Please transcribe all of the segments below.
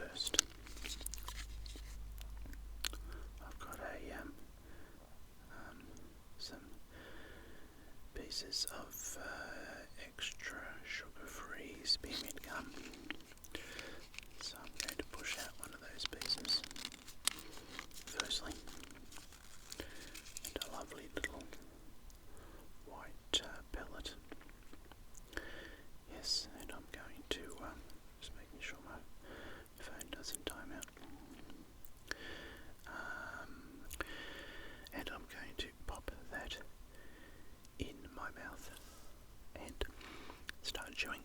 first. I've got some pieces of extra sugar-free spearmint gum. So I'm going to push out one of those pieces firstly, and a lovely little white pellet. Yes, and I'm going to just making sure my phone doesn't time out. And I'm going to pop that in my mouth and start chewing.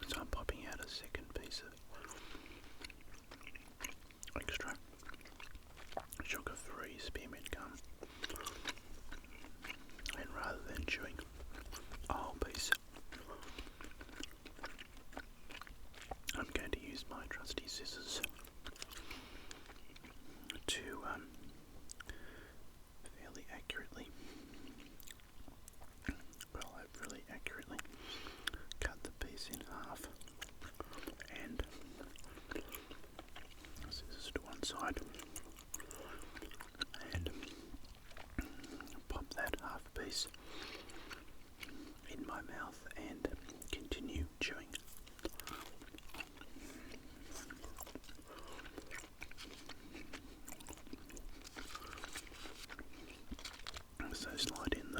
So I'm popping out a second piece of extra sugar-free spearmint gum, and rather than chewing a whole piece, I'm going to use my trusty scissors to fairly accurately, really accurately cut the piece in half, and scissors to one side, and pop that half piece in my mouth and continue chewing. So slide in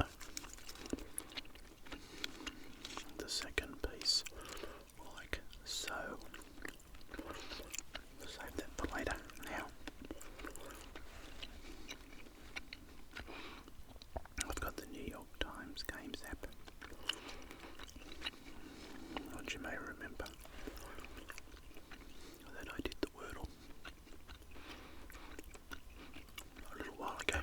the second piece like so. Save that for later. Now I've got the New York Times Games app, which you may remember that I did the Wordle a little while ago.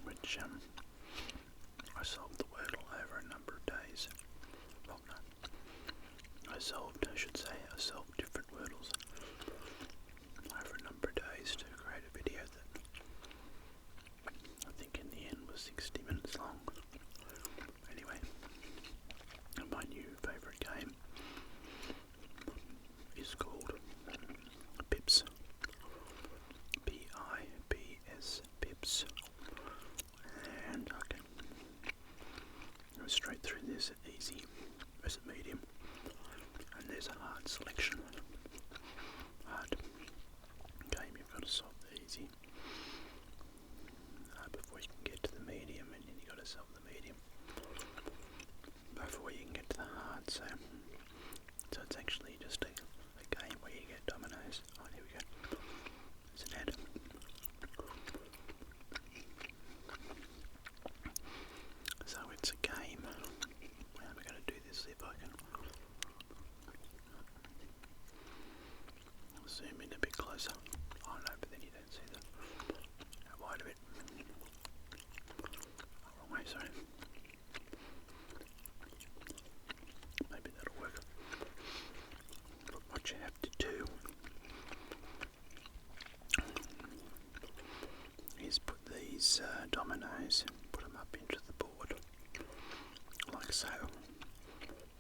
Which I solved the Wordle over a number of days. Well, no, I solved different Wordles over a number of days to create a video that I think in the end was 60 minutes long. Anyway, my new favourite game is called Pips. P-I-P-S, Pips. And I can go straight through this at easy, as a medium, and there's a hard selection. Hard game, you've got to solve the easy before you can get to the medium, and then you've got to solve the medium before you can get to the hard. So it's actually just a game where you get dominoes. Oh, here we go. There's an ad. So it's a game. How am I going to do this if I can zoom in a bit closer? Oh no, but then you don't see how wide of it. Wrong way, sorry. Maybe that'll work. But what you have to do is put these dominoes, put them up into the board, like so.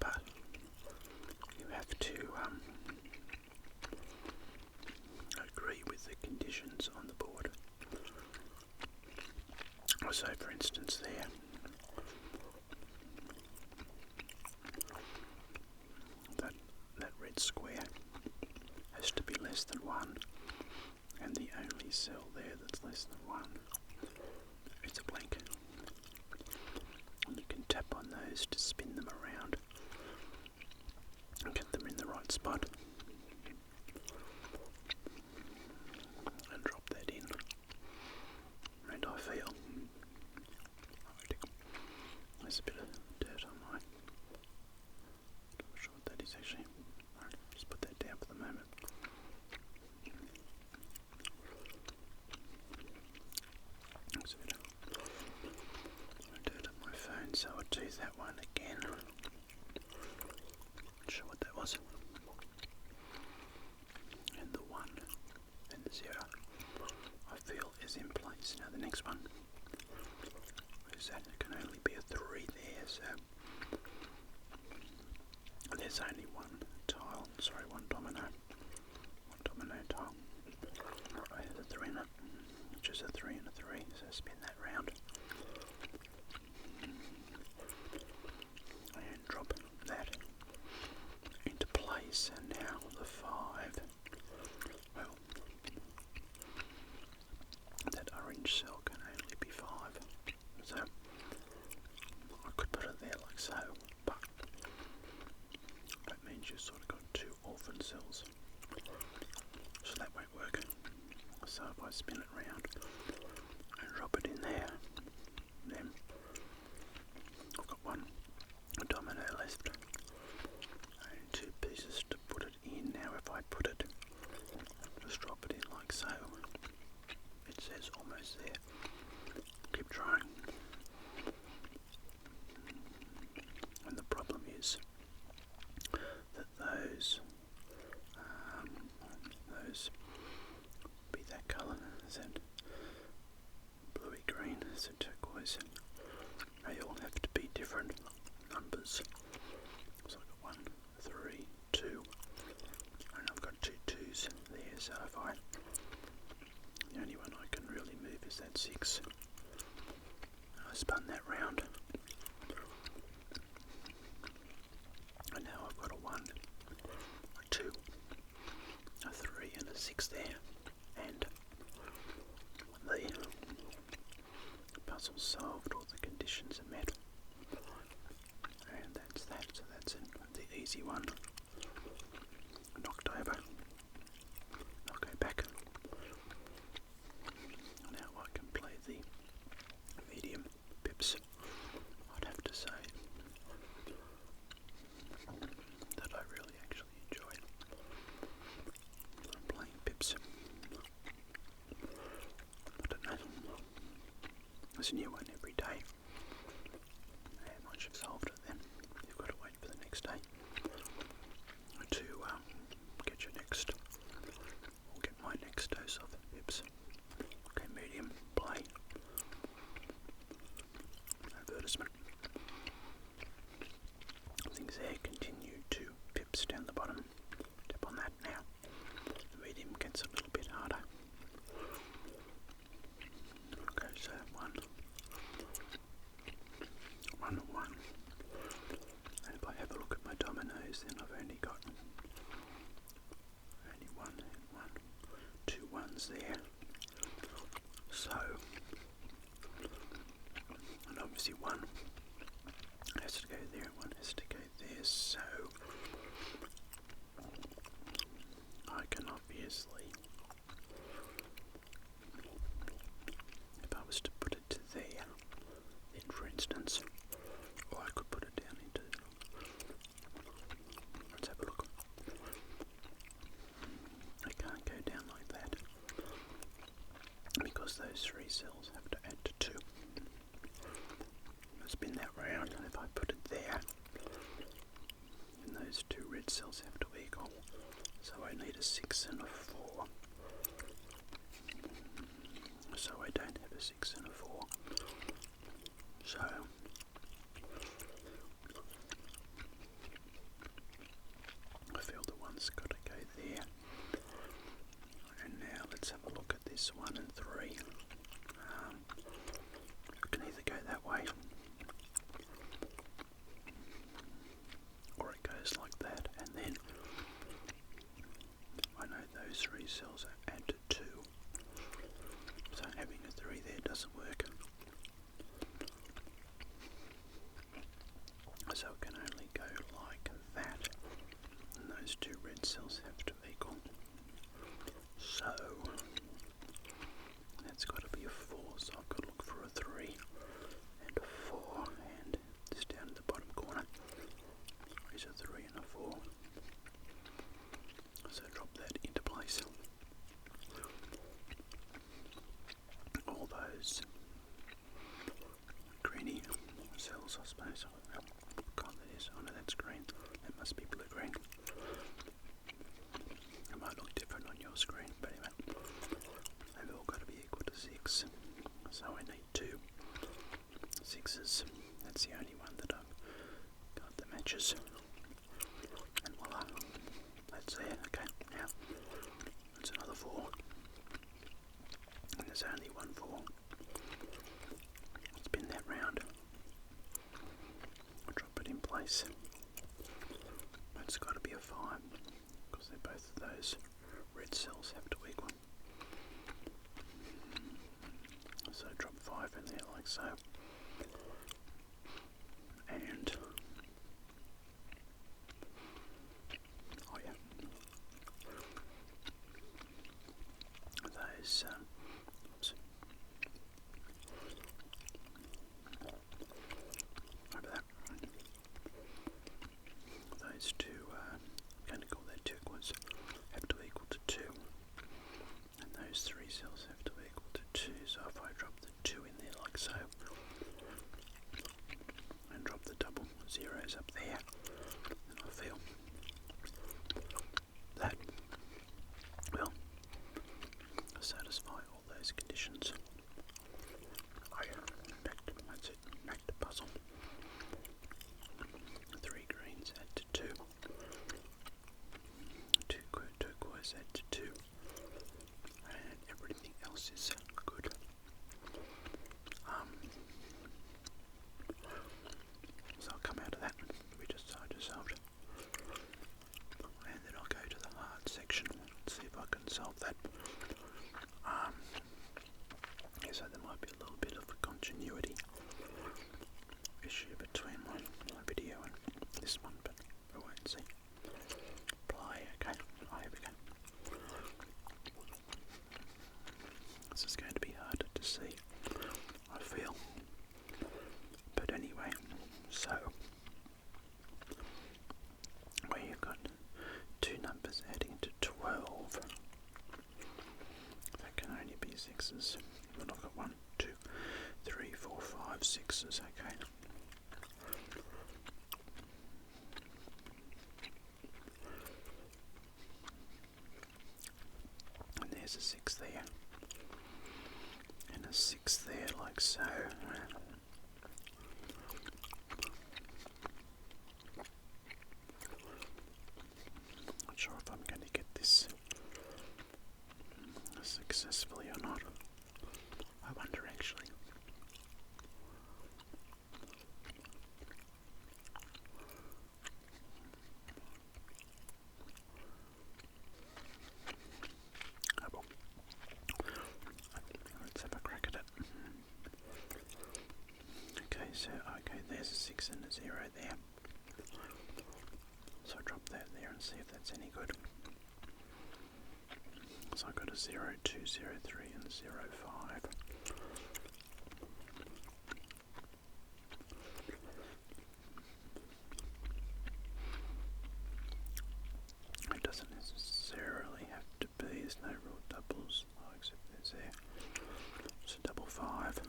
But you have to agree with the conditions on the board. So for instance there, that red square has to be less than 1, and the only cell there that's less than 1, it's a blank. And you can tap on those to spin them around and get them in the right spot, and drop that in. And I feel there's a bit of dirt on mine. Not sure what that is actually. Alright, just put that down for the moment. There's a bit of dirt on my phone, so I'll do that one again. Not sure what that was. And the 1 and the 0 I feel is in place. Now the next one is that it can only be a 3 there, so there's only one tile, sorry, one domino tile. It has a 3 in it, which is a 3 and a 3, so spin that round. And drop that into place, and now the 5. Well, that orange cell can only be 5, so I could put it there like so, but that means you've sort of got 2 orphan cells, so that won't work. So if I spin it round and drop it in there, then I've got one domino left and 2 pieces to put it in. Now if I put it, just drop it in like so, it says almost there. Keep trying. And the problem is that those be that colour, is that bluey green, is it turquoise? They all have to be different numbers. So I've got 1, 3, 2, and I've got 2 2s there, so if the only one I can really move is that 6. I spun that round, and now I've got a 1, a 2, a 3 and a 6 there, and the puzzle's solved, all the conditions are met, and that's that. So that's the easy one knocked over. I'll go back. Now I can play the medium pips. I'd have to say that I really actually enjoy playing pips. I don't know. There's a new one every day. And once you've solved it, then you've got to wait for the next day to get your next, or get my next dose of pips. Okay, medium, play. Advertisement. Things there continue to pips down the bottom. Tap on that now. The medium gets a little bit harder. Okay, so 1, 1 and 1. And if I have a look at my dominoes, then I've only got only 1 and 1, 2 1s there. So, and obviously 1 has to go there and 1 has to go there, so I can obviously, if I was to put it to there, then for instance, or I could put it down into, let's have a look. I can't go down like that, because those 3 cells have to add to 2. I'll spin that round, and if I put it there, then those 2 red cells have to equal. So I need a 6 and a 4. So I don't have a 6 and a 4. So I feel the 1's got to go there. And now let's have a look at this 1 and 3. I can either go that way, or it goes like that, and then I know those 3 cells are add to 2, so having a 3 there doesn't work. So it can only go like that, and those 2 red cells have to equal. So that's got to be a 4, so I've got to look for a 3 and a 4, and just down in the bottom corner is a 3 and a 4. So drop that into place. All those greeny cells, I suppose. God, that is. Oh no, that's green. That must be blue-green. It might look different on your screen, but anyway, they've all got to be equal to 6. So I need 2 6s. That's the only one that I've got that matches. And voila, that's there. Okay, now that's another 4. And there's only one 4. Spin that round. Drop it in place. It's got to be a 5 because they're both of those red cells have to equal. So drop 5 in there like so. And oh yeah, those oops. Over that. Those 2, I'm going to call that turquoise, have to equal to 2, and those 3 cells have to equal to 2. So if I drop the 2 in there like so, and drop the double zeros up there, then I feel that will satisfy all those conditions. Oh yeah, that's it, back to puzzle. 3 greens add to 2, 2 turquoise add to 2, and everything else is good. So I'll come out of that, we just solved, and then I'll go to the hard section and see if I can solve that. So there might be a little bit of a continuity issue between my video and this one, but we'll wait and see. Apply, okay, oh, here we go. This is going to be harder to see, I feel. But anyway, so where you've got 2 numbers adding to 12, that can only be 6s. But I've got 1, 2, 3, 4, 5, 6s, okay. And there's a 6 there. And a 6 there, like so. Not sure if I'm going to get this successfully or not. I wonder actually. Oh well. Let's have a crack at it. Okay, so there's a 6 and a 0 there. So I'll drop that there and see if that's any good. So I've got a 0, 2, 0, 3 and 0, 5. It doesn't necessarily have to be, there's no real doubles, except there's there. It's a double 5.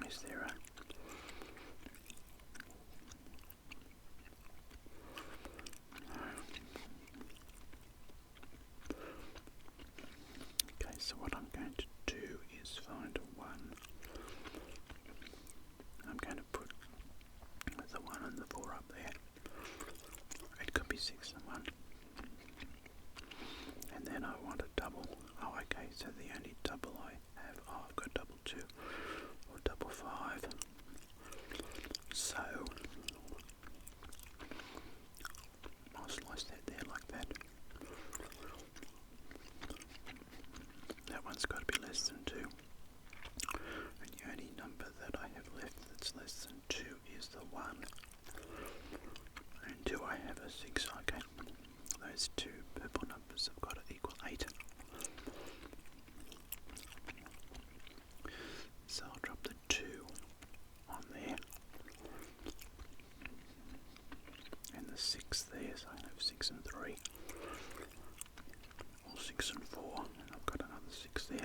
Is there a okay, so what I'm going to do is find a 1. I'm going to put the 1 and the 4 up there. It could be 6 and 1. And then I want a double. Oh, okay, so the only double I have, I've got double 2 or double 5. So I'll slice that there like that. That one's got to be less than 2. And the only number that I have left that's less than 2 is the 1. And do I have a 6? Okay. Those 2 purple numbers have got to equal 8. 4, and I've got another 6 there.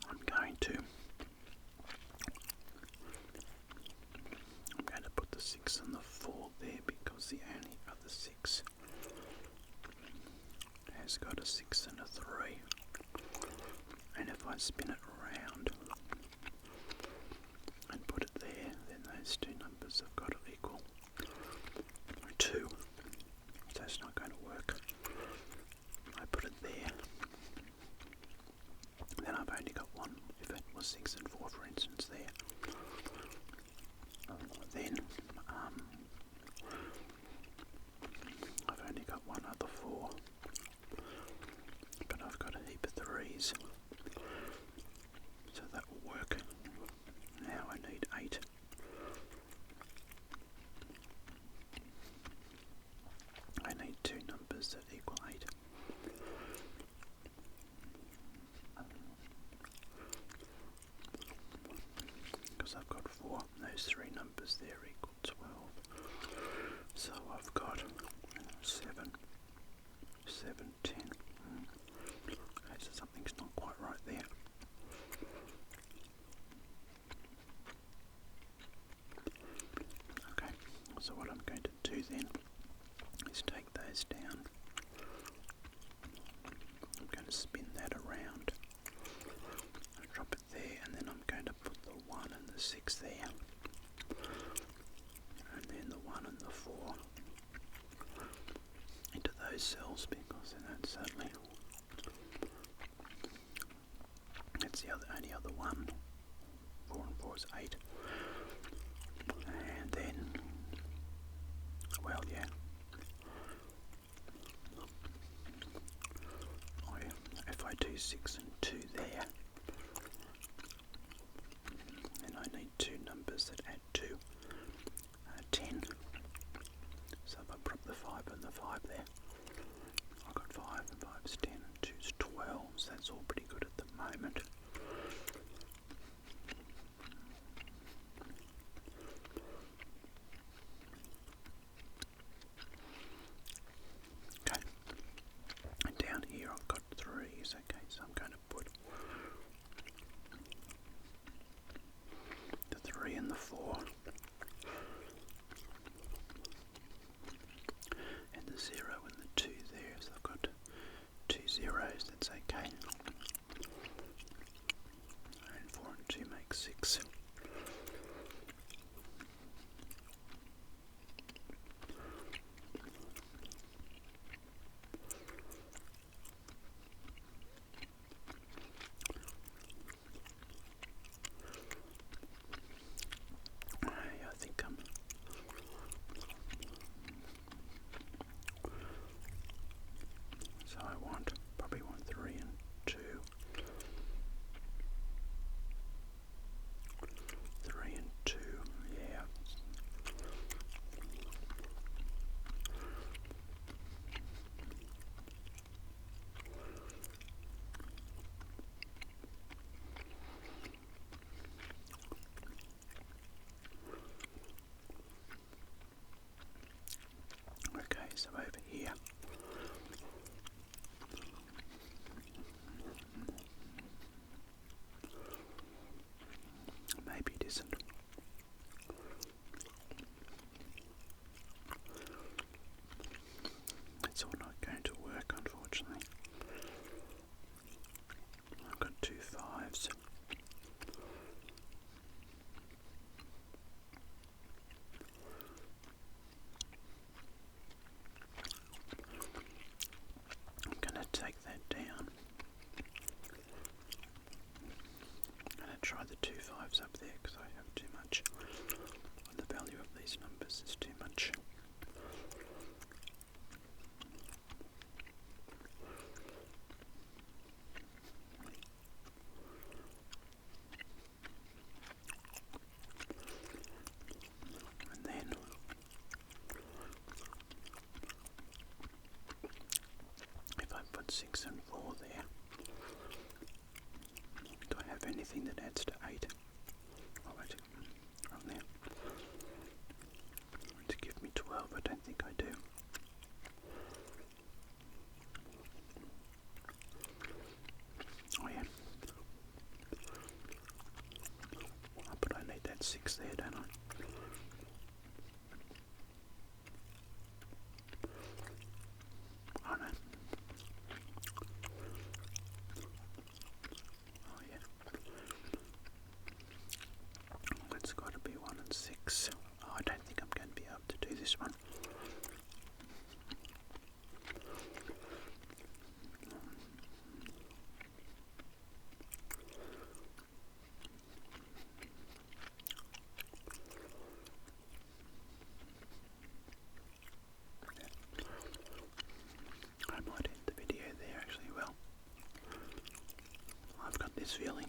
I'm going to put the 6 and the 4 there because the only other 6 has got a 6 and a 3. And if I spin it around and put it there, then those two numbers have got to equal 2. So it's not going to work. I put it there, then I've only got one. If it was 6 and 4, for instance, there, then I've only got one other 4, but I've got a heap of 3s, so that will work. Now I need 8. I need 2 numbers that equal 8. Because I've got 4, those 3 numbers there equal 12. So I've got 7, 10. Okay, so something's not quite right there. Okay, so what I'm going to do then is take those down. I'm going to spin that around and drop it there, and then I'm going to put the 1 and the 6 there, and then the 1 and the 4 into those cells, because then that's certainly, that's the only other one. 4 and 4 is 8. And then, well, yeah, if I do 6 and 2 there, then I need 2 numbers that add 2, 10. So if I drop the 5 and the 5 there, I've got 5 and 5 is 10 and 2 is 12, so that's all pretty good at the moment. Okay, and down here I've got 3s. Okay, so I'm going to put the 3 and the 4 and the 0 and the 2 there, so I've got 2 zeros, that's okay. And 4 and 2 make 6. I think so I probably want 3 and 2. 3 and 2, yeah. Okay, so over here, maybe it isn't. It's all not going to work, unfortunately. I've got 2 5s. I'm going to take that down. I'm going to try the 2 5s up there because I have too much. The value of these numbers is too much. And then if I put 6 and 4 there, do I have anything that adds to 8? Oh wait, wrong there. To give me 12. 12, I don't think I do. Oh yeah. Oh, but I need that 6 there, don't I? Oh no. Oh yeah. It's got to be 1 and 6. Oh, I don't think I'm going to be able to do this one. I might end the video there actually. Well, I've got this feeling.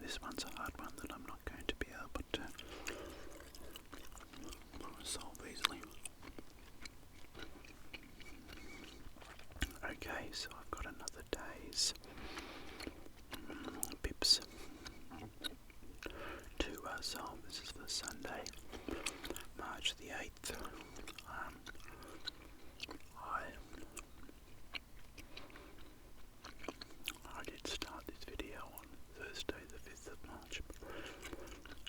This one's a hard one that I'm not going to be able to solve easily. Okay, so I've got another day's pips to solve. This is for Sunday, March the 8th. I did start this video on Thursday the 5th of March.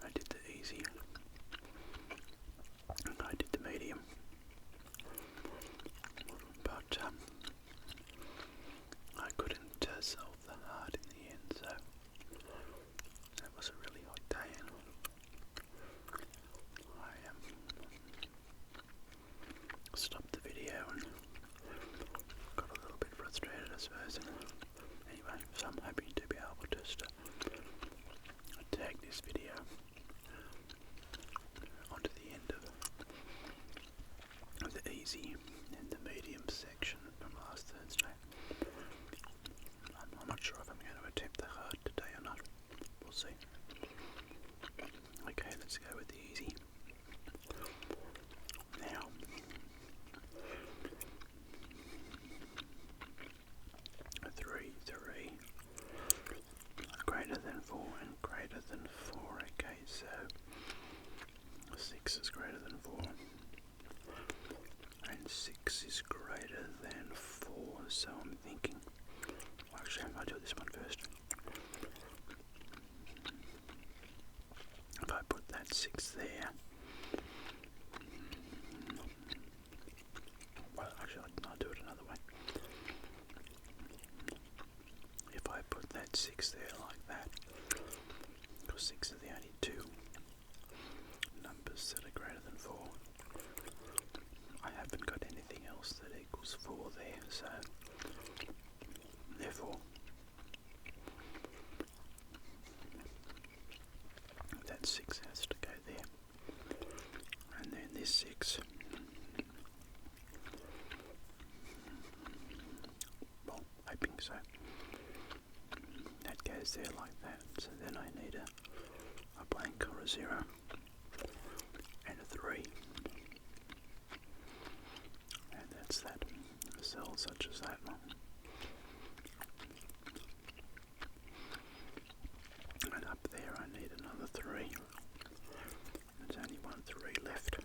I did the easy, I did the medium, but I couldn't solve the hard in the end, so that was a really hot day and I stopped the video and got a little bit frustrated, I suppose. Anyway, so I'm hoping to be able to just tag this video onto the end of the easy and the medium section from last Thursday. I'm not sure if I'm going to attempt the hard today or not. We'll see. Okay, let's go with the easy. Now, 3, 3, greater than 4 and greater than 4. Okay, so 6 is greater than 4 and 6 is greater than 4, so I'm thinking, well, actually I might do this one first. If I put that 6 there, well actually I'll do it another way. If I put that 6 there like that, because 6 are the only two numbers that are greater than 4, I haven't got anything else that equals 4 there, so therefore that 6 has to go there, and then this 6, well, hoping so, that goes there like that, so then I need a blank or a 0 and a 3, and that's that, a cell such as that one. And up there I need another 3. There's only 1 3 left.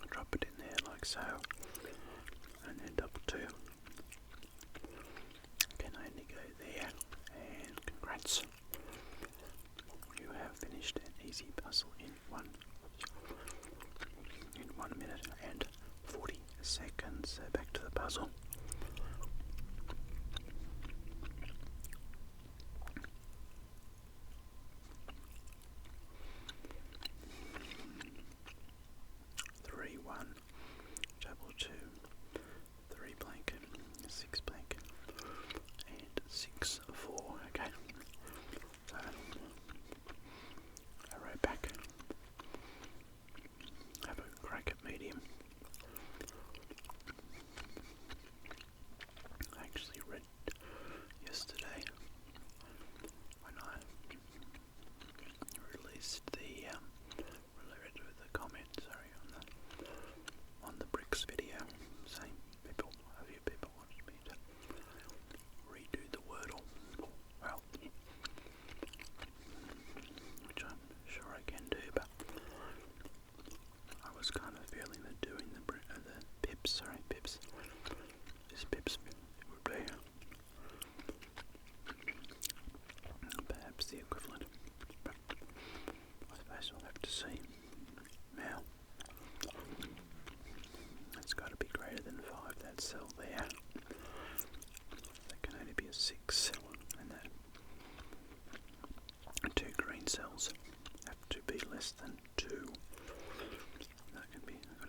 I'll drop it in there like so, and then double 2. Can only go there, and congrats. You have finished an easy puzzle in 1 minute and 40 seconds. So back to the puzzle. Three, 1, double 2, 3 blank, 6 blank, and 6 4. Okay. So arrow back. Have a crack at medium.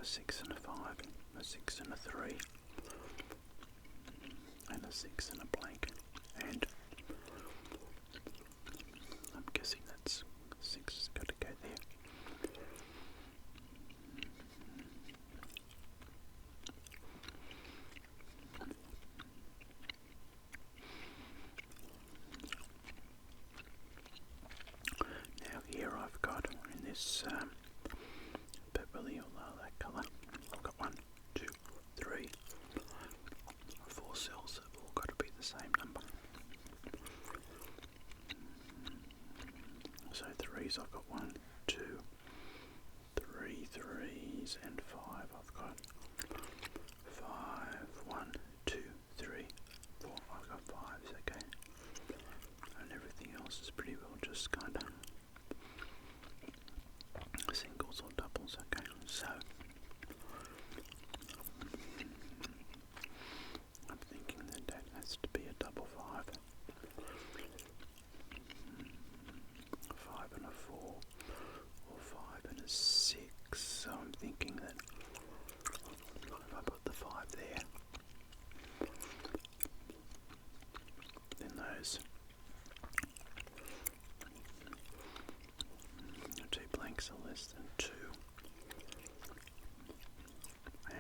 got a 6 and a 5, a 6 and a 3, and a 6 and a blank, and I'm guessing that's 6 has got to go there. Now here I've got in this purpley or that colour, I've got 1, 2, 3, 4 cells that have all got to be the same number. So threes, I've got 1, 2, 3 threes and 5. I've got 5, 1, 2, 3, 4. I've got 5s, okay. And everything else is pretty well just kind of singles or doubles, okay. So I'm thinking that has to be a double 5. 5 and a 4, or 5 and a 6. So I'm thinking that if I put the 5 there, then those 2 blanks are less than 2,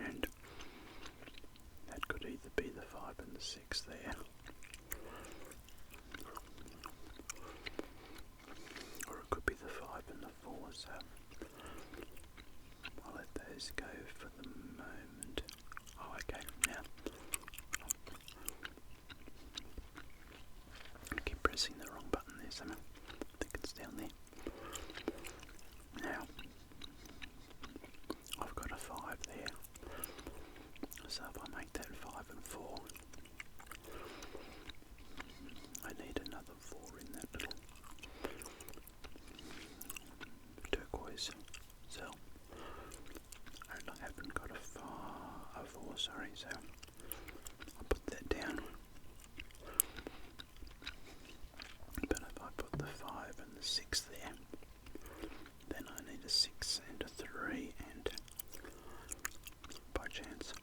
and that could either be the 5 and the 6 there, or it could be the 5 and the 4, so I'll let those go for the moment. Oh, okay, now I keep pressing the wrong button there somehow. I think it's down there. Now I've got a 5 there, so if I make that 5 and 4, I need another 4 in that little turquoise cell, and I haven't got a 4, sorry, so I'll put that down. But if I put the 5 and the 6 there, then I need a 6 and a 3, and by chance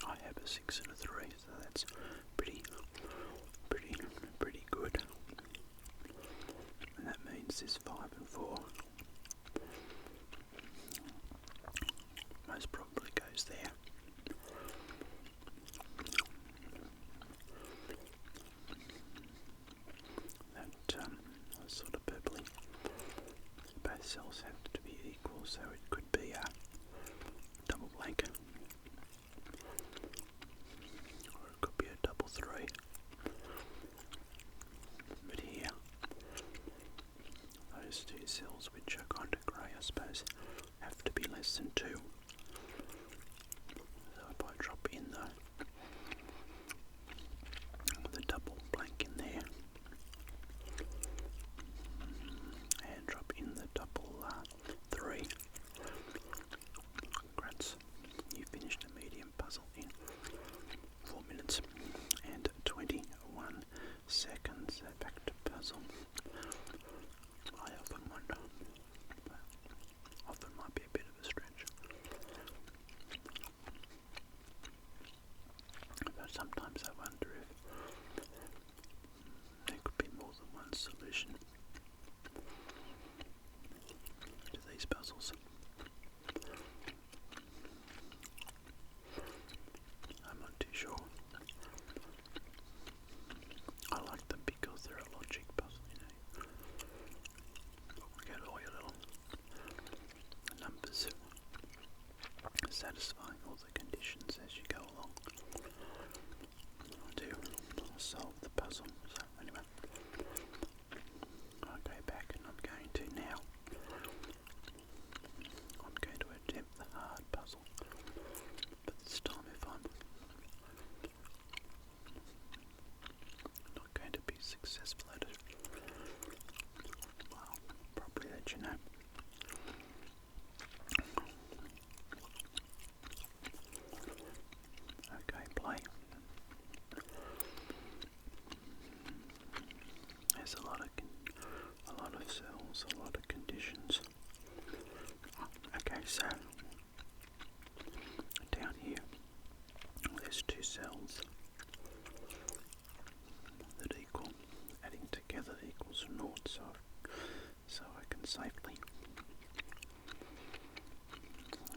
I have a 6 and a 3, so that's pretty good. And that means this 5 and 4 most probably goes there. That sort of purpley. Both cells have to be equal, so it could be a double blank, or it could be a double 3. But here, those 2 cells, which are kind of grey, I suppose, have to be less than 2. So if I drop in the double blank in there, and drop in the double 3, congrats, you finished a medium puzzle in 4 minutes and 21 seconds. So back to puzzle. I often wonder, often might be a bit of a stretch, to naught, so I can safely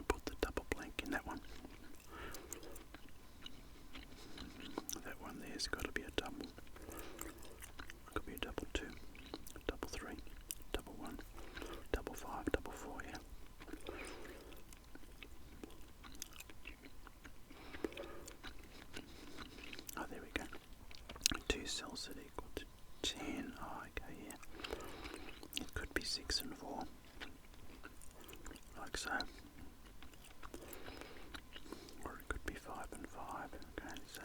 put the double blank in that one. That one there's got to be a double. Could be a double 2, double 3, double 1, double 5, double 4, yeah. Oh, there we go. 2 cells that equal to 10. Oh, okay, yeah. It could be 6 and 4. Like so. Or it could be 5 and 5. Okay, so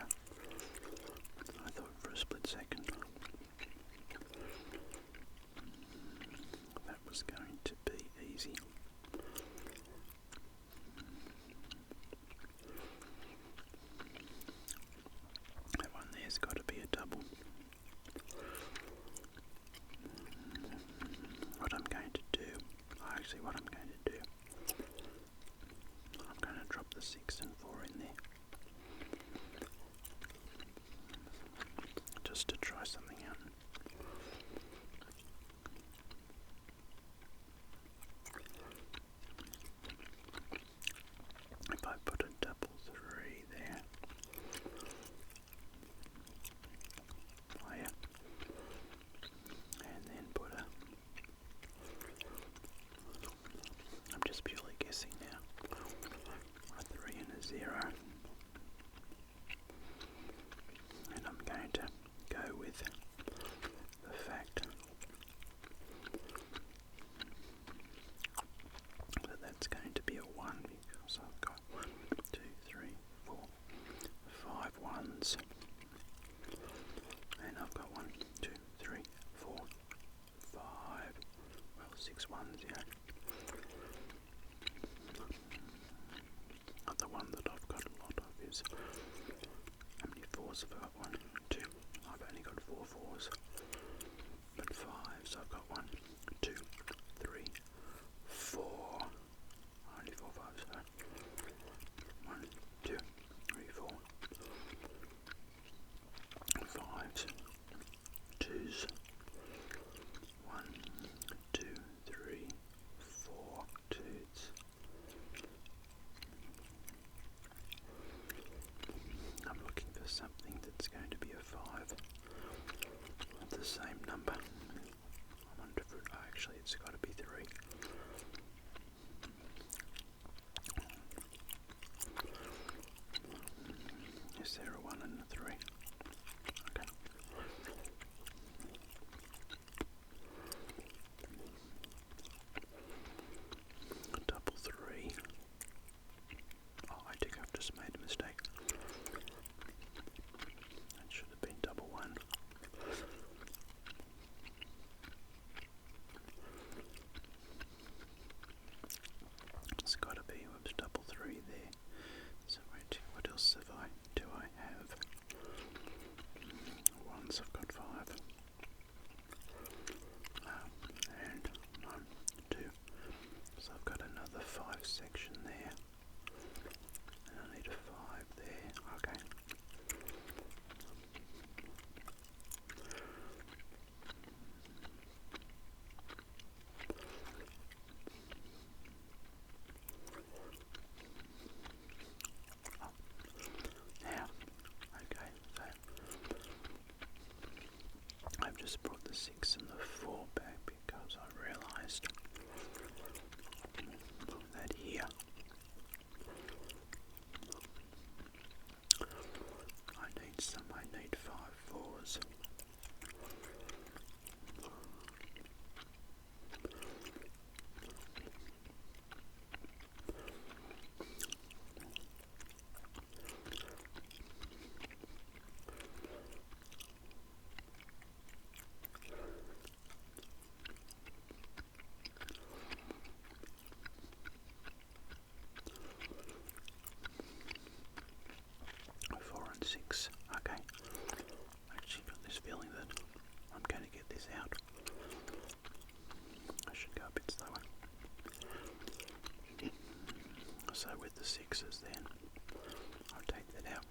I thought for a split second that was going to be easy. That one there's got to be a double. What I'm going to do, I'm going to drop the 6 and 4 in there. Just to try something out. If I put a double 3 there. Oh yeah. And then put a... I'm just purely guessing now. A 3 and a 0. And I'm going to go with the fact that that's going to be a 1 because I've got 1, 2, 3, 4, 5 ones. And I've got 1, 2, 3, 4, 5, well 6 ones, yeah. The one that I've got a lot of is, how many 4s have I got? 1, 2, I've only got 4 4s, but 5s I've got 1, 2, 3, 4, only 4 5s, so 1, 2, 3, 4, 5s, 2s, 1, 2, 3, 4 2s. I'm looking for something that's going to be a 5 of the same number. I wonder if actually it's got to be 3. Is there a 1 and a 3? Okay. Double 3. Oh, I think I've just made a mistake. That should have been double 1. It's got to be, whoops, double 3 there. So wait, what else do I have? Ones, I've got 5. And 1, 2. So I've got another 5 section there. And I need a 5 there. Okay. Oh. Now, okay, so I've just brought the 6 and the 4 back because I realised that here I need 5 4s. Okay. I actually got this feeling that I'm going to get this out. I should go a bit slower. So with the 6s then, I'll take that out.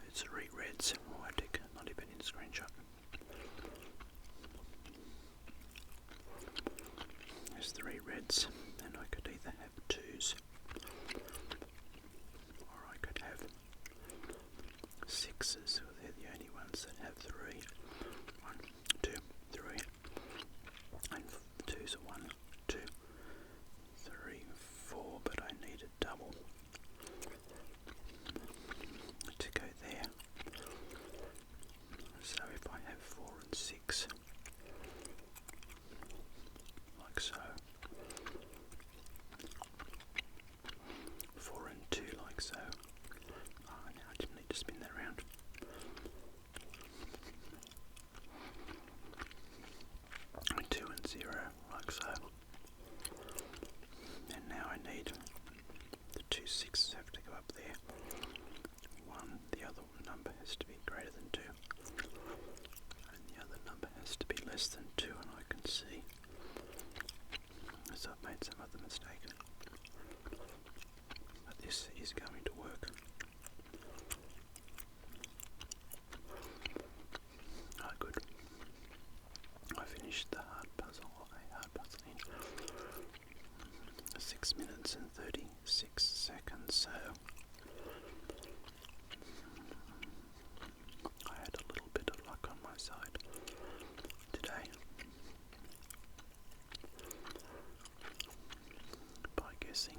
It's 3 reds. Oh, I take not even in screenshot. 3 reds, and I could either have 2s or I could have 6s. Well, they're the only ones that have 3. 1, 2, 3, and 2s are 1, 2, 3, 4, but I need a double to go there. So if I have 4 and 6, like so, 4 and 2 like so. Oh, now I didn't need to spin that round. And 2 and 0 like so. And now I need the 2 6s have to go up there. 1, the other number has to be greater than 2. And the other number has to be less than 2, and I can see as I've made some other mistake. But this is going to work. Oh, good. I finished the hard puzzle in 6 minutes and 36 seconds, so I had a little bit of luck on my side today by guessing.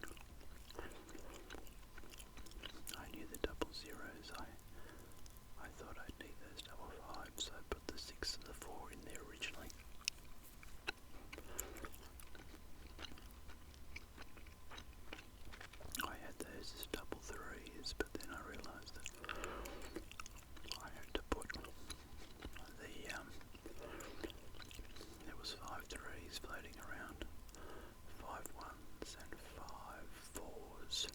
I knew the double zeros. I thought I'd need those double 5s, so I put the 6 and the 4 in there originally. I had those as double 3s, but then I realised that I had to put there was 5 3s floating around, 5 1s and 5 4s.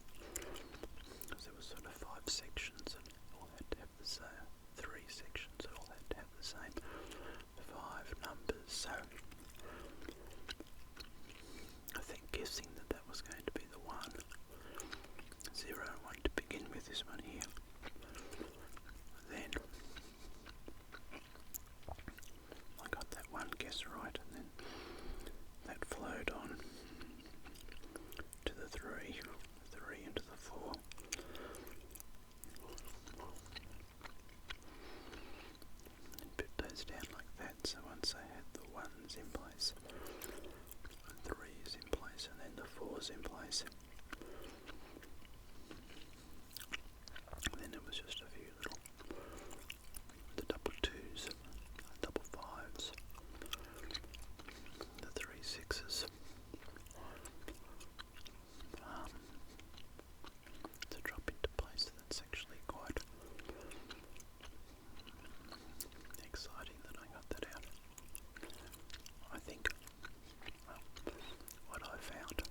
Because there was sort of 5 sections and all had to have the same, 3 sections all had to have the same 5 numbers. So I think guessing that was going to be the 1, 0 and 1 to begin with, this one here. Then I got that one guess right, and then that flowed on to the 3 into the 4. And put those down like that, so once I had the 1s in place, the 3s in place, and then the 4s in place, then it was just a few little, the double 2s, double 5s, the 3 6s, to drop into place. That's actually quite exciting that I got that out. I think, well, what I found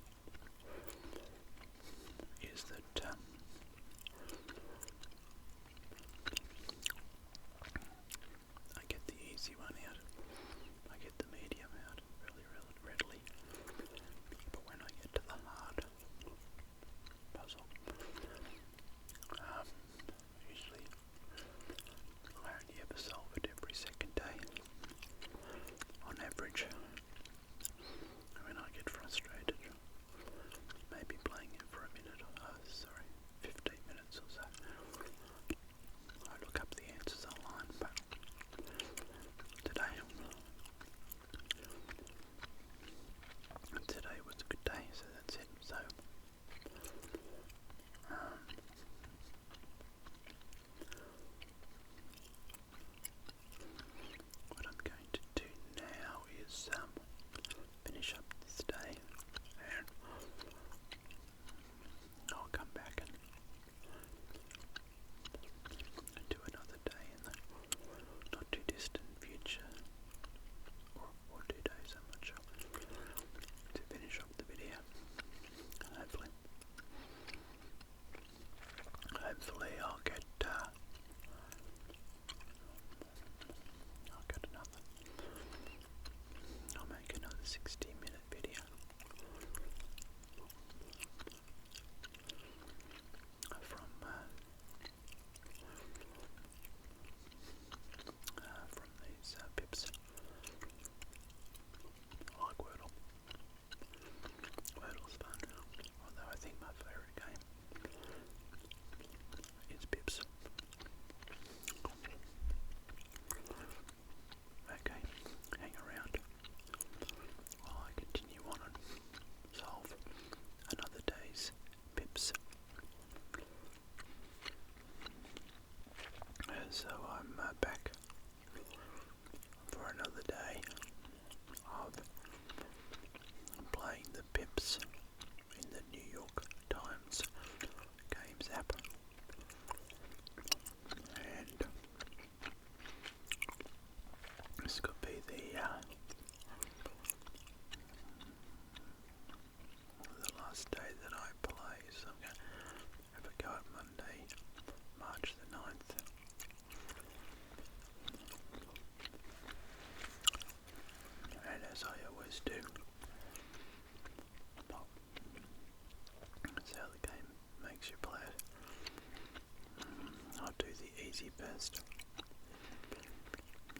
first,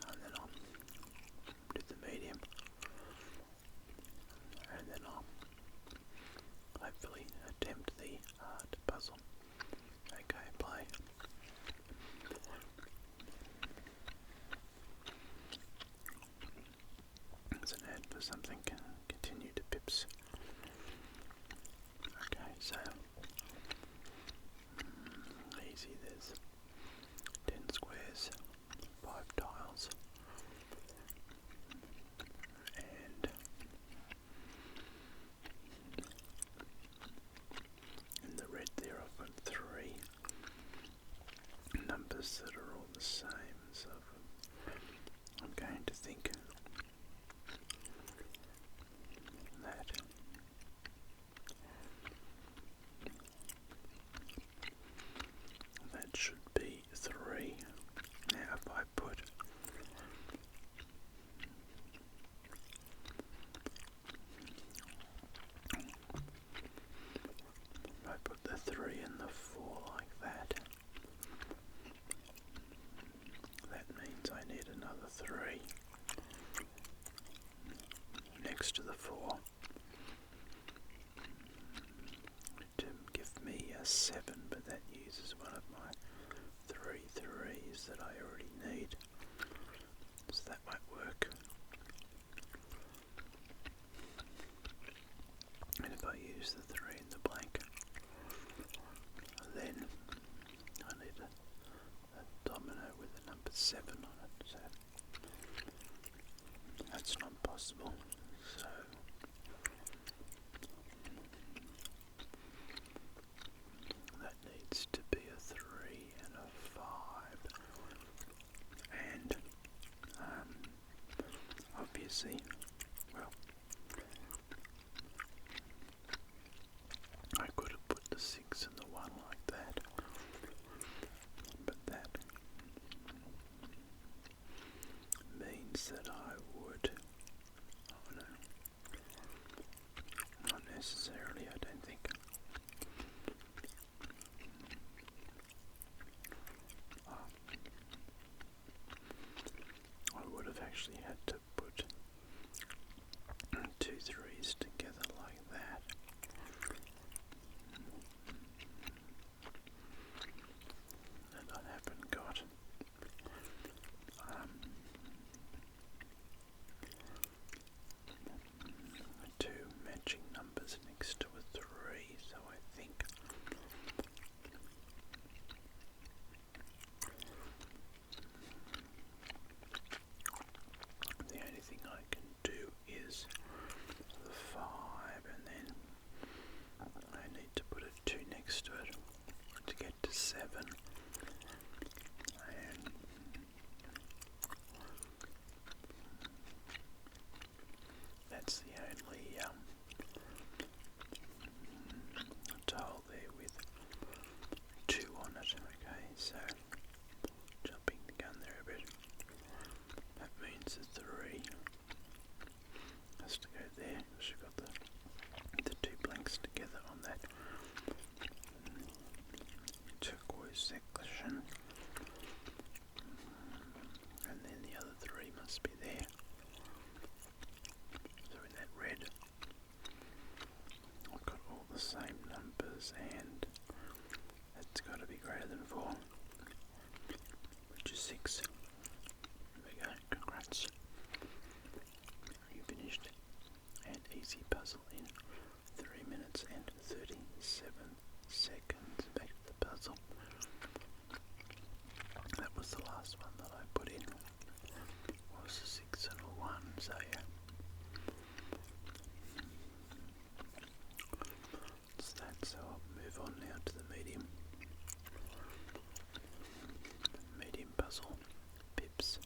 and then I'll do the medium, and then I'll hopefully attempt the hard puzzle. Okay, play. There's an ad for something. Continue to pips. Okay, so easy. There's 10 squares, 5 tiles, and in the red there I've got 3 numbers that are all the same, so I'm going to think that should be 3. Now if I put the 3 and the 4 like that, that means I need another 3 next to the 4 to give me a 7, but that uses one of my 3 3s that I already need, so that won't work. And if I use the 3 in the blank, then I need a domino with a number 7 on it, so that's not possible. So that needs to be a 3 and a 5, and obviously, well, I could have put the 6 and the 1 like that, but that means that I would, oh no, not necessarily, I don't think. I would have actually had to put 2 3s together like that. And I haven't got 2 matching numbers next to a 3, so I think the only thing I can do is the 5, and then I need to put a 2 next to it to get to 7, and that's the only tile there with 2 on it. Okay, so jumping the gun there a bit, that means the 3 has to go there because you've got the 2 blanks together on that turquoise section, and then the other 3 must be there. So in that red I've got all the same numbers, and that's got to be greater than 4, which is 6. There we go, congrats. You finished an easy puzzle in 3 minutes and 37 seconds. Back to the puzzle. That was the last one that I put in. Was a 6 and a 1, so yeah. That's that, so I'll move on now to the medium puzzle, pips.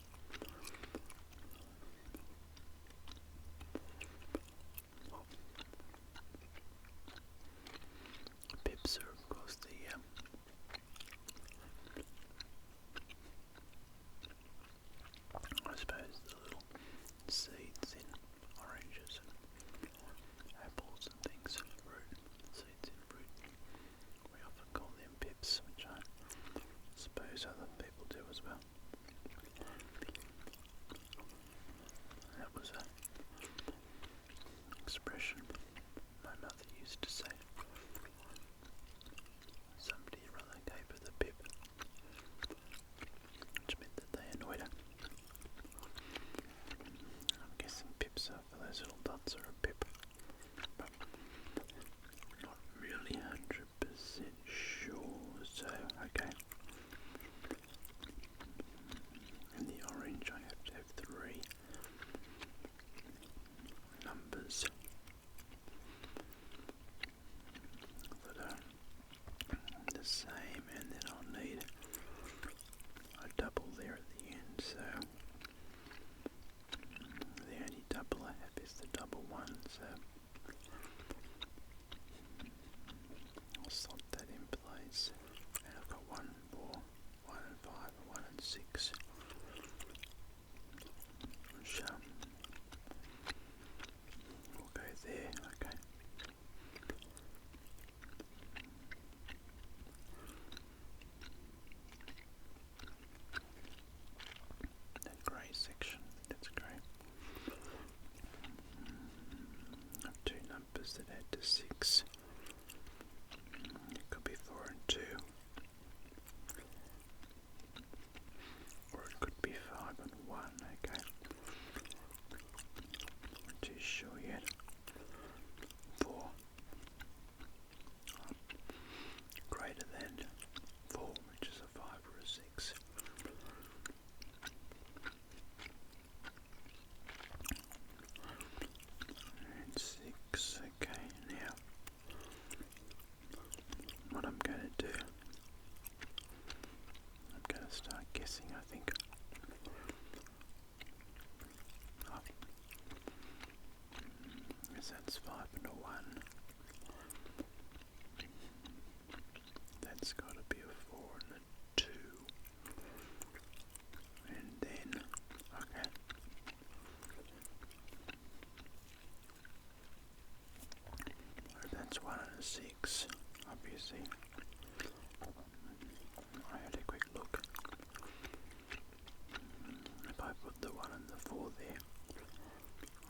Pips are of course the I suppose the little seeds in expression my mother used to say. Somebody rather gave her the pip, which meant that they annoyed her. I'm guessing pips are for those little dots are a pip, but not really 100% sure, so okay. In the orange I have to have 3 numbers that are the same, and then I'll need a double there at the end, so the only double I have is the double 1, so I'll slot that in place, and I've got 1, 4, 1 and 5, and 1 and 6, which will go there, okay. That grey section, that's great. I have 2 numbers that add to 6. It could be 4 and 2, or it could be 5 and 1, okay. Not too sure yet. 4 greater than 4, which is a 5 or a 6. And 6, okay. Now, what I'm going to do, I'm going to start guessing, I think. Oh. Yes, that's 5 and a 1. That's got to be a 4 and a 2. And then, okay. Oh, that's 1 and a 6, obviously. I had a quick look. If I put the 1 and the 4 there,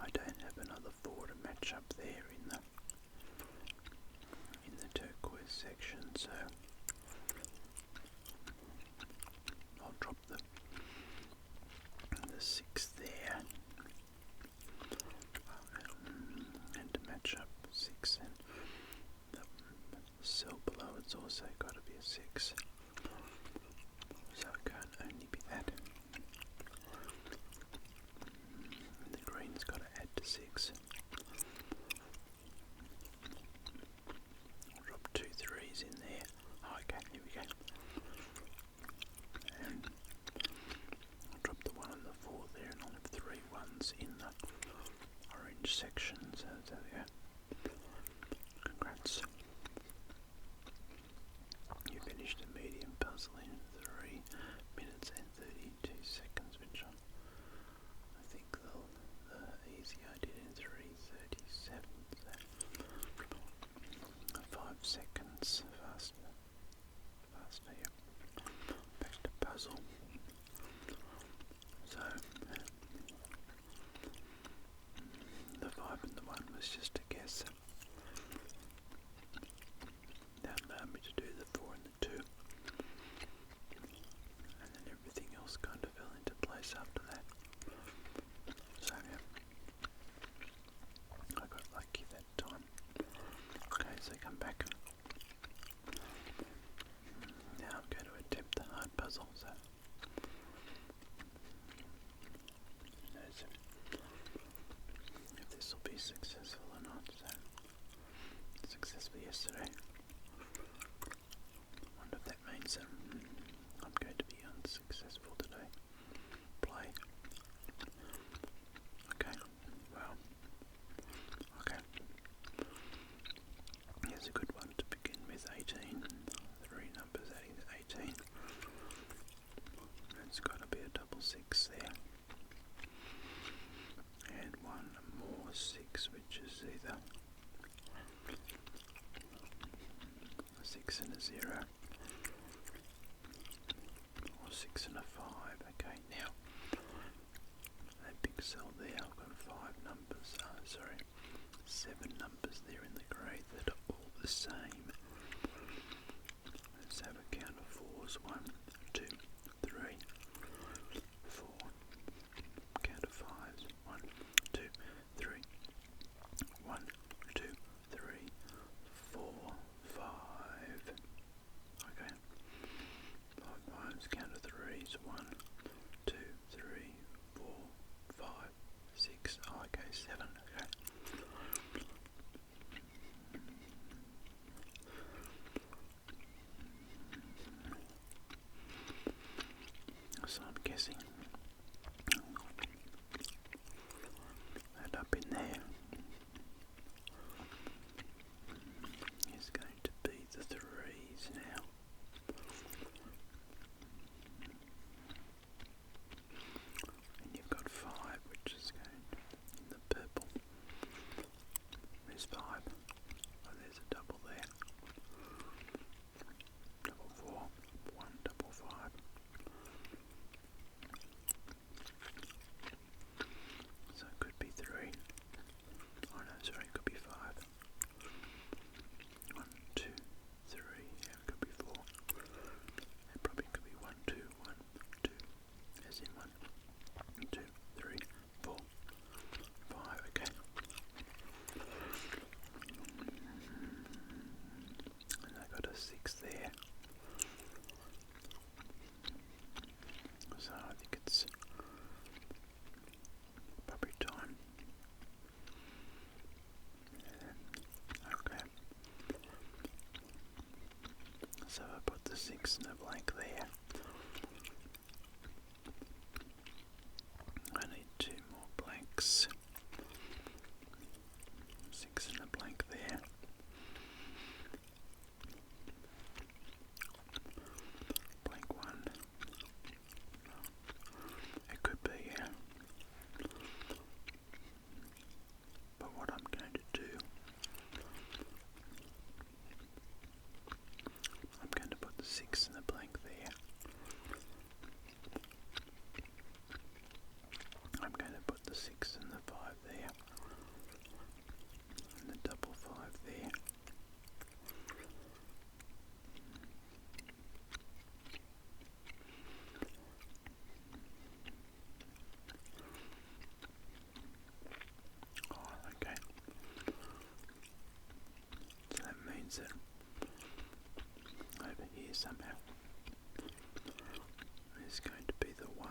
I don't have another 4 to match up there in the turquoise section, so I'll drop the 6 there, and to match up 6, and the cell below it's also got to be a 6, so it can't only be that. And the green's got to add to 6. I'll drop 2 3s in there. Oh, okay, here we go. And I'll drop the 1 and the 4 there, and I'll have 3 1s in the orange section, so there we go. Congrats. You finished a medium puzzle in 3 minutes and 32 seconds, which I think the easy I did in 3:37, so 5 seconds faster, yeah. Back to puzzle. So the 5 and the 1 was just a guess. That allowed me to do the 4 and the 2, and then everything else kind of fell into place after that. So yeah, I got lucky that time. Okay, so come back. Now I'm going to attempt the hard puzzle, so who knows if this will be successful or not. So successful yesterday. I wonder if that means I'm going to be unsuccessful today. Play. Okay, well, okay. Here's a good one to begin with, 18. 3 numbers adding to 18. It's got to be a double 6 there. And 1 more 6, which is either a 6 and a 0, or 6 and a 5. 7 numbers there in the grey that are all the same. Let's have a count of fours. 1, 2, 3, 4. Count of fives. 1, 2, 3. 1, 2, 3, 4, 5. Okay. 5 fives. Count of threes. 1, 2, 3, 4, 5, 6. Oh, okay, 7. Okay. So I'm guessing that up in there is going to be the threes now. And you've got 5, which is going in the purple. There's 5. Oh, there's a double there. Double 4, 1, double 5. So it could be 3. Oh no, sorry, it could be 5. 1, 2, 3. Yeah, it could be 4. It probably could be 1, 2, 1, 2. As in 1, 2, 3, 4, 5. Okay. And I got a 6 there. So I think it's probably time. Okay. So I put the 6 in a blank there. I need 2 more blanks. 6 in a blank there. Blank 1. It could be, but what I'm going to do, I'm going to put the 6 in the blank there. I'm going to put the 6 and the 5 there. And the double 5 there. Oh, okay. So that means that over here somehow is going to be the 1.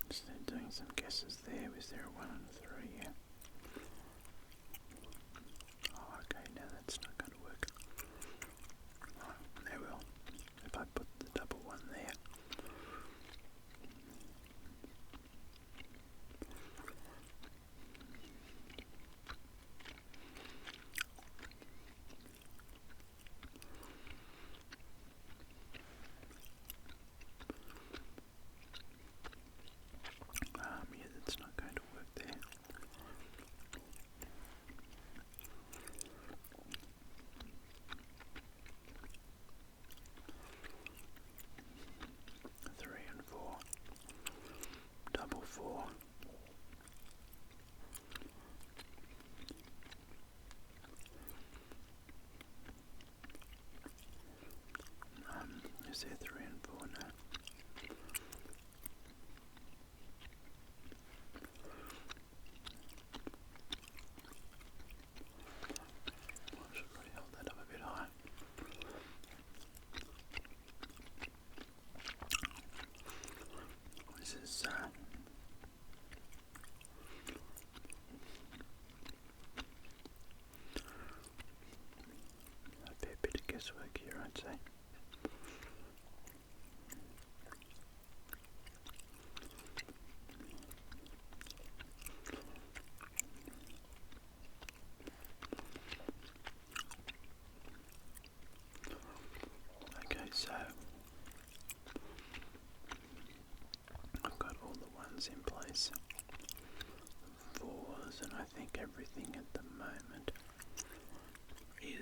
Just doing some guesses there. Is there a 1 and a 3? Yeah. Oh, okay, now that's not going to work. Oh, there we will. If I put the double 1 there. Yeah, that's not going to work there.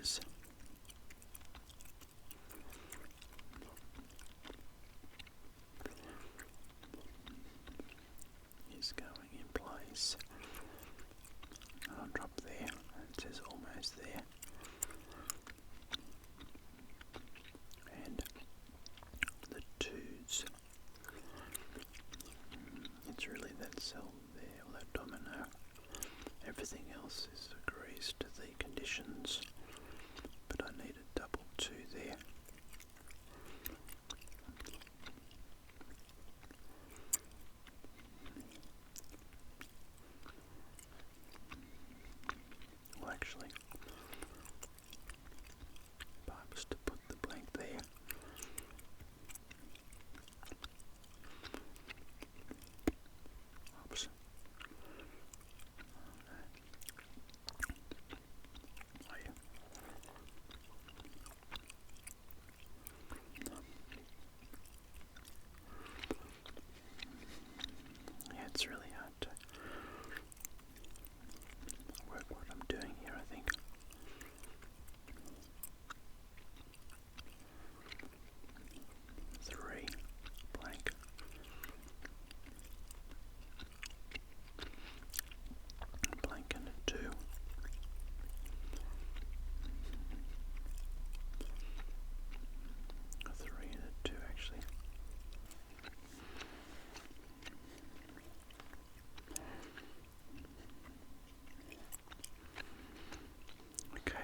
edges. Is going in place. I'll drop there. It says almost there. And the twos. It's really that cell there, or that domino. Everything else agrees to the conditions, but I need a double two there. Well, actually, perhaps to put the blank there. Oops. Oh, yeah. Yeah, it's really hard to work what I'm doing here, I think. Three, blank. Blank and a two. A three and a two, actually. Okay.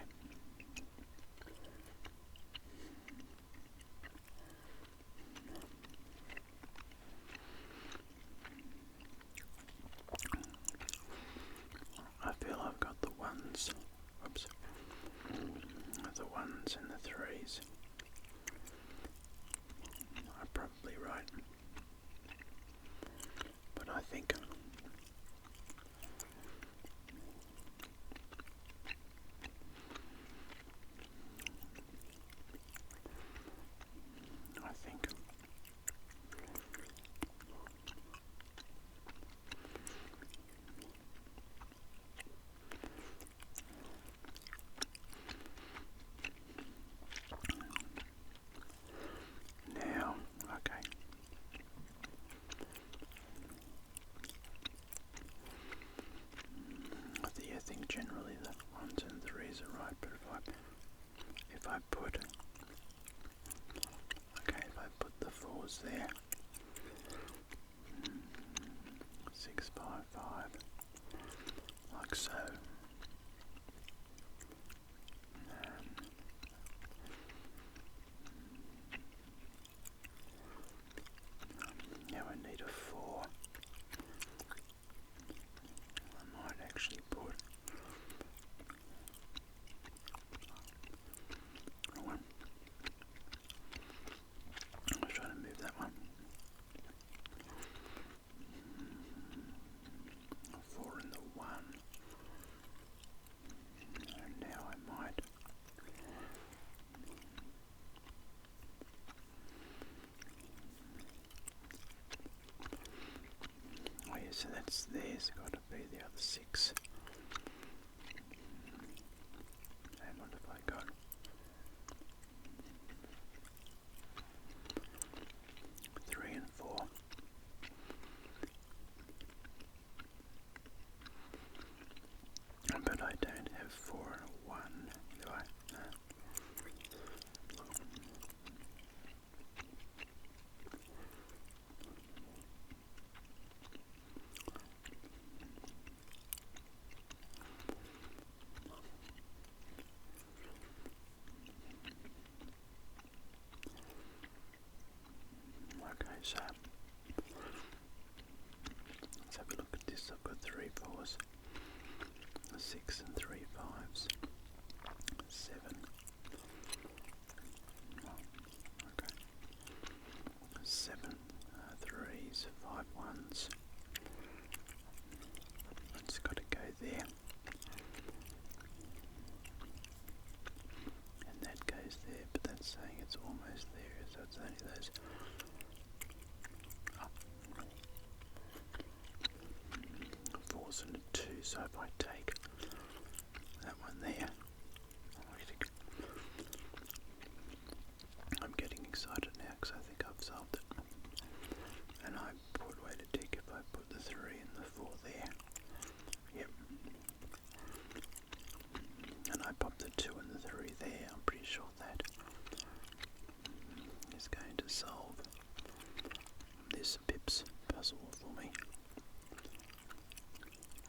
I feel I've got the ones. Oops. The ones and the threes. I'm probably right. But I think now, okay. I think generally the ones and threes are right, but if I put the fours there, 6, 5, 5, like so. Now I need a 4. I might actually put one. I was trying to move that one. 4 and the 1. And now I might so that's there's got to be the other 6. And what have I got? 3 and 4. But I don't have 4 and a 1, do I? No. Okay, so let's have a look at this. I've got 3 4s, a 6 and 3 5s. the 2 and the 3 there. I'm pretty sure that is going to solve this Pips puzzle for me.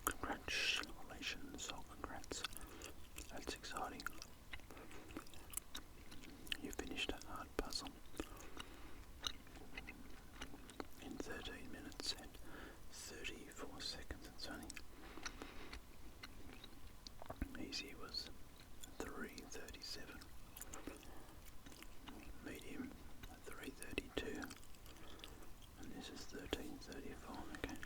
Congratulations, oh congrats. That's exciting. You finished a hard puzzle in 13 minutes and 34 seconds. It's only easy was 3:37, medium 3:32, and this is 13:34. Okay.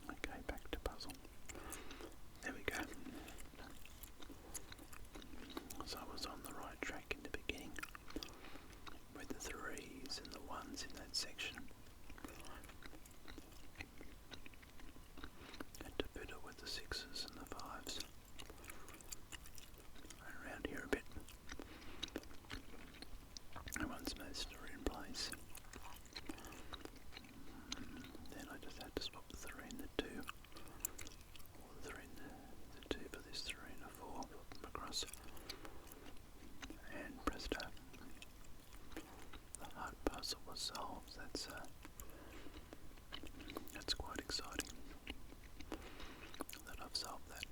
Okay, back to puzzle. There we go. So I was on the right track in the beginning with the 3s and the 1s in that section. Had to fiddle with the 6s and the 5s. Around here a bit. And once most are in place, then I just had to swap the 3 and the 2, or the 3 and the 2 for this 3 and a 4, flip them across, and presto, the hard puzzle was solved. That's quite exciting that I've solved that.